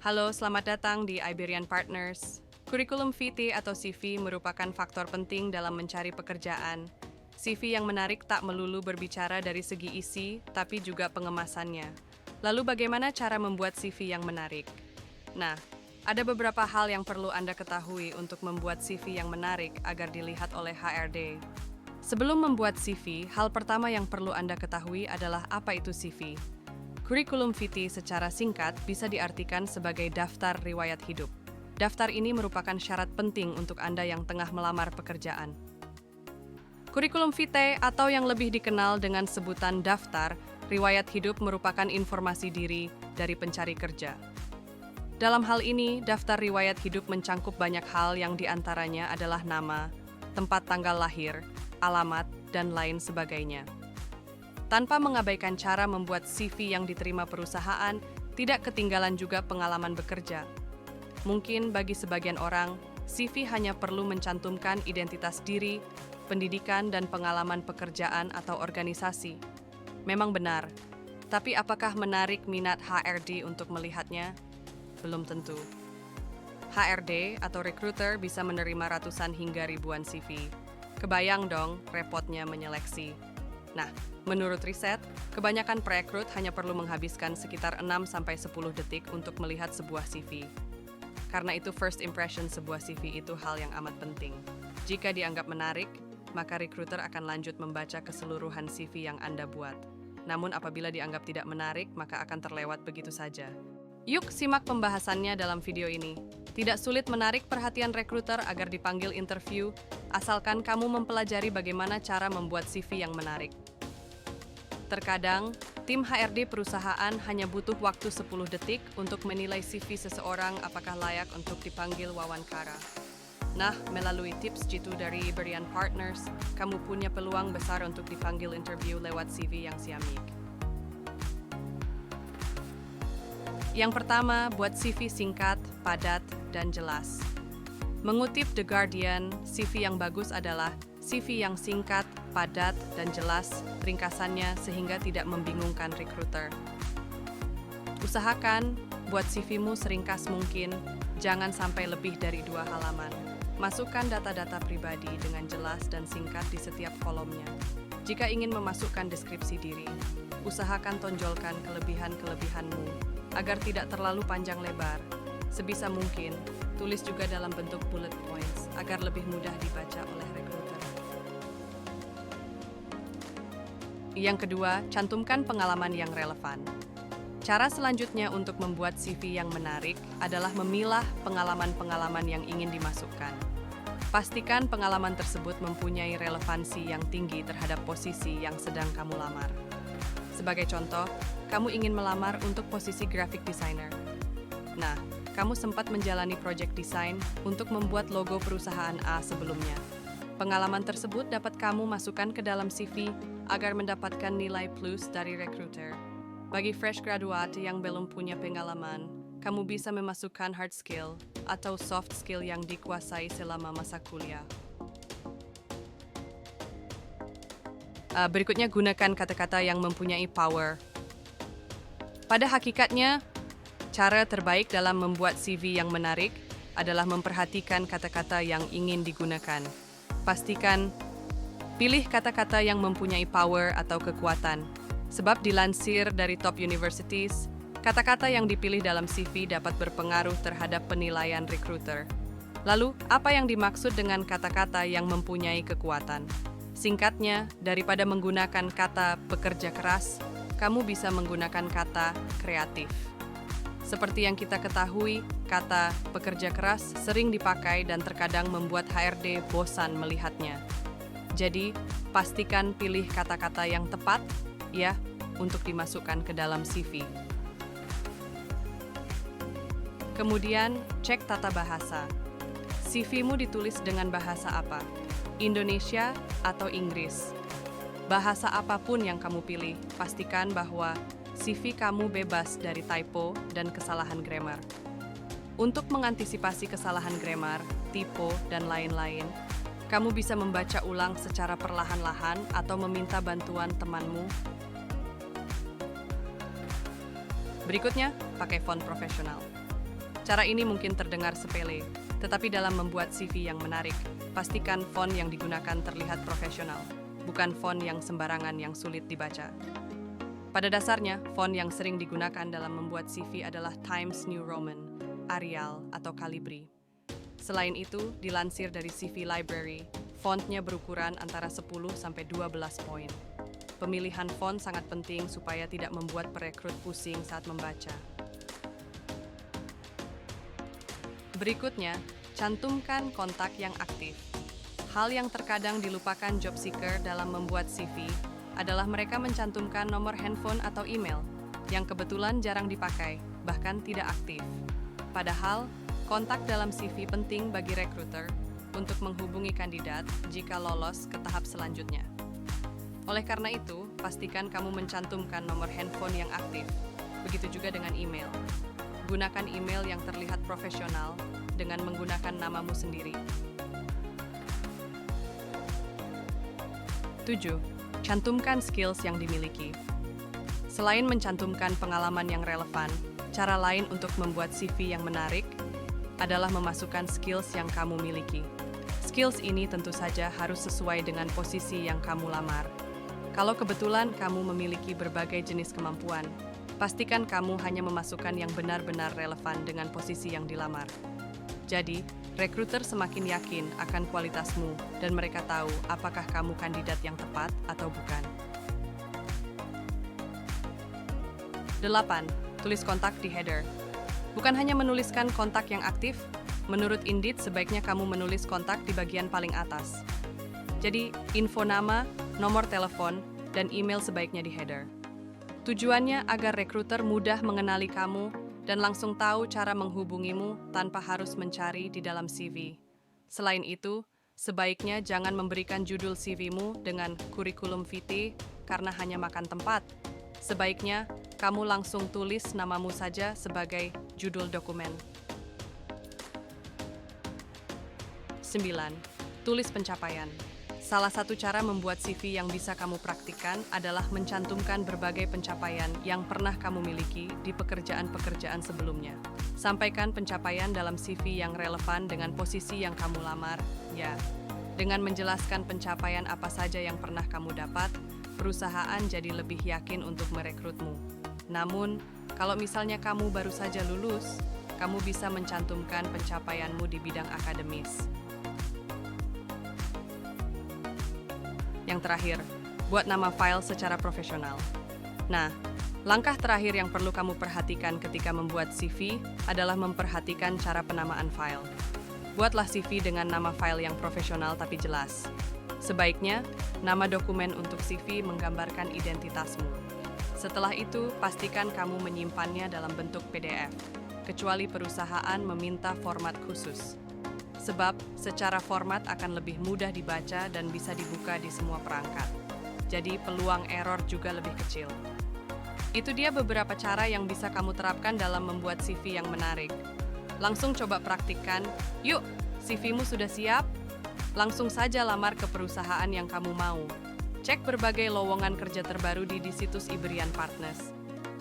Halo, selamat datang di Iberian Partners. Kurikulum vitae atau CV merupakan faktor penting dalam mencari pekerjaan. CV yang menarik tak melulu berbicara dari segi isi, tapi juga pengemasannya. Lalu bagaimana cara membuat CV yang menarik? Nah, ada beberapa hal yang perlu Anda ketahui untuk membuat CV yang menarik agar dilihat oleh HRD. Sebelum membuat CV, hal pertama yang perlu Anda ketahui adalah apa itu CV. Kurikulum vitae secara singkat bisa diartikan sebagai daftar riwayat hidup. Daftar ini merupakan syarat penting untuk Anda yang tengah melamar pekerjaan. Kurikulum vitae atau yang lebih dikenal dengan sebutan daftar riwayat hidup merupakan informasi diri dari pencari kerja. Dalam hal ini, daftar riwayat hidup mencangkup banyak hal yang diantaranya adalah nama, tempat tanggal lahir, alamat, dan lain sebagainya. Tanpa mengabaikan cara membuat CV yang diterima perusahaan, tidak ketinggalan juga pengalaman bekerja. Mungkin bagi sebagian orang, CV hanya perlu mencantumkan identitas diri, pendidikan, dan pengalaman pekerjaan atau organisasi. Memang benar, tapi apakah menarik minat HRD untuk melihatnya? Belum tentu. HRD atau recruiter bisa menerima ratusan hingga ribuan CV. Kebayang dong repotnya menyeleksi. Nah, menurut riset, kebanyakan perekrut hanya perlu menghabiskan sekitar 6-10 detik untuk melihat sebuah CV. Karena itu first impression sebuah CV itu hal yang amat penting. Jika dianggap menarik, maka recruiter akan lanjut membaca keseluruhan CV yang Anda buat. Namun apabila dianggap tidak menarik, maka akan terlewat begitu saja. Yuk simak pembahasannya dalam video ini. Tidak sulit menarik perhatian rekruter agar dipanggil interview, asalkan kamu mempelajari bagaimana cara membuat CV yang menarik. Terkadang, tim HRD perusahaan hanya butuh waktu 10 detik untuk menilai CV seseorang apakah layak untuk dipanggil wawancara. Nah, melalui tips jitu dari Iberian Partners, kamu punya peluang besar untuk dipanggil interview lewat CV yang ciamik. Yang pertama, buat CV singkat, padat, dan jelas. Mengutip The Guardian, CV yang bagus adalah CV yang singkat, padat, dan jelas, ringkasannya sehingga tidak membingungkan recruiter. Usahakan buat CV-mu seringkas mungkin, jangan sampai lebih dari 2 halaman. Masukkan data-data pribadi dengan jelas dan singkat di setiap kolomnya. Jika ingin memasukkan deskripsi diri, usahakan tonjolkan kelebihan-kelebihanmu agar tidak terlalu panjang lebar. Sebisa mungkin, tulis juga dalam bentuk bullet points agar lebih mudah dibaca oleh recruiter. Yang kedua, cantumkan pengalaman yang relevan. Cara selanjutnya untuk membuat CV yang menarik adalah memilah pengalaman-pengalaman yang ingin dimasukkan. Pastikan pengalaman tersebut mempunyai relevansi yang tinggi terhadap posisi yang sedang kamu lamar. Sebagai contoh, kamu ingin melamar untuk posisi graphic designer. Nah, kamu sempat menjalani project design untuk membuat logo perusahaan A sebelumnya. Pengalaman tersebut dapat kamu masukkan ke dalam CV agar mendapatkan nilai plus dari recruiter. Bagi fresh graduate yang belum punya pengalaman, kamu bisa memasukkan hard skill atau soft skill yang dikuasai selama masa kuliah. Berikutnya, gunakan kata-kata yang mempunyai power. Pada hakikatnya, cara terbaik dalam membuat CV yang menarik adalah memperhatikan kata-kata yang ingin digunakan. Pastikan pilih kata-kata yang mempunyai power atau kekuatan. Sebab dilansir dari top universities, kata-kata yang dipilih dalam CV dapat berpengaruh terhadap penilaian recruiter. Lalu, apa yang dimaksud dengan kata-kata yang mempunyai kekuatan? Singkatnya, daripada menggunakan kata pekerja keras, kamu bisa menggunakan kata kreatif. Seperti yang kita ketahui, kata pekerja keras sering dipakai dan terkadang membuat HRD bosan melihatnya. Jadi, pastikan pilih kata-kata yang tepat, ya, untuk dimasukkan ke dalam CV. Kemudian, cek tata bahasa. CV-mu ditulis dengan bahasa apa? Indonesia atau Inggris? Bahasa apapun yang kamu pilih, pastikan bahwa CV kamu bebas dari typo dan kesalahan grammar. Untuk mengantisipasi kesalahan grammar, typo, dan lain-lain, kamu bisa membaca ulang secara perlahan-lahan atau meminta bantuan temanmu. Berikutnya, pakai font profesional. Cara ini mungkin terdengar sepele, tetapi dalam membuat CV yang menarik, pastikan font yang digunakan terlihat profesional, bukan font yang sembarangan yang sulit dibaca. Pada dasarnya, font yang sering digunakan dalam membuat CV adalah Times New Roman, Arial, atau Calibri. Selain itu, dilansir dari CV Library, fontnya berukuran antara 10 sampai 12 poin. Pemilihan font sangat penting supaya tidak membuat perekrut pusing saat membaca. Berikutnya, cantumkan kontak yang aktif. Hal yang terkadang dilupakan job seeker dalam membuat CV adalah mereka mencantumkan nomor handphone atau email yang kebetulan jarang dipakai, bahkan tidak aktif. Padahal, kontak dalam CV penting bagi rekruter untuk menghubungi kandidat jika lolos ke tahap selanjutnya. Oleh karena itu, pastikan kamu mencantumkan nomor handphone yang aktif. Begitu juga dengan email. Gunakan email yang terlihat profesional dengan menggunakan namamu sendiri. 7. Cantumkan skills yang dimiliki. Selain mencantumkan pengalaman yang relevan, cara lain untuk membuat CV yang menarik adalah memasukkan skills yang kamu miliki. Skills ini tentu saja harus sesuai dengan posisi yang kamu lamar. Kalau kebetulan kamu memiliki berbagai jenis kemampuan, pastikan kamu hanya memasukkan yang benar-benar relevan dengan posisi yang dilamar. Jadi, rekruter semakin yakin akan kualitasmu dan mereka tahu apakah kamu kandidat yang tepat atau bukan. 8. Tulis kontak di header. Bukan hanya menuliskan kontak yang aktif, menurut Indeed sebaiknya kamu menulis kontak di bagian paling atas. Jadi, info nama, nomor telepon, dan email sebaiknya di header. Tujuannya agar rekruter mudah mengenali kamu dan langsung tahu cara menghubungimu tanpa harus mencari di dalam CV. Selain itu, sebaiknya jangan memberikan judul CV-mu dengan kurikulum vitae karena hanya makan tempat. Sebaiknya, kamu langsung tulis namamu saja sebagai judul dokumen. 9. Tulis pencapaian. Salah satu cara membuat CV yang bisa kamu praktikkan adalah mencantumkan berbagai pencapaian yang pernah kamu miliki di pekerjaan-pekerjaan sebelumnya. Sampaikan pencapaian dalam CV yang relevan dengan posisi yang kamu lamar, ya. Dengan menjelaskan pencapaian apa saja yang pernah kamu dapat, perusahaan jadi lebih yakin untuk merekrutmu. Namun, kalau misalnya kamu baru saja lulus, kamu bisa mencantumkan pencapaianmu di bidang akademis. Yang terakhir, buat nama file secara profesional. Nah, langkah terakhir yang perlu kamu perhatikan ketika membuat CV adalah memperhatikan cara penamaan file. Buatlah CV dengan nama file yang profesional tapi jelas. Sebaiknya, nama dokumen untuk CV menggambarkan identitasmu. Setelah itu, pastikan kamu menyimpannya dalam bentuk PDF, kecuali perusahaan meminta format khusus. Sebab, secara format akan lebih mudah dibaca dan bisa dibuka di semua perangkat. Jadi, peluang error juga lebih kecil. Itu dia beberapa cara yang bisa kamu terapkan dalam membuat CV yang menarik. Langsung coba praktikkan. Yuk, CV-mu sudah siap? Langsung saja lamar ke perusahaan yang kamu mau. Cek berbagai lowongan kerja terbaru di situs Iberian Partners.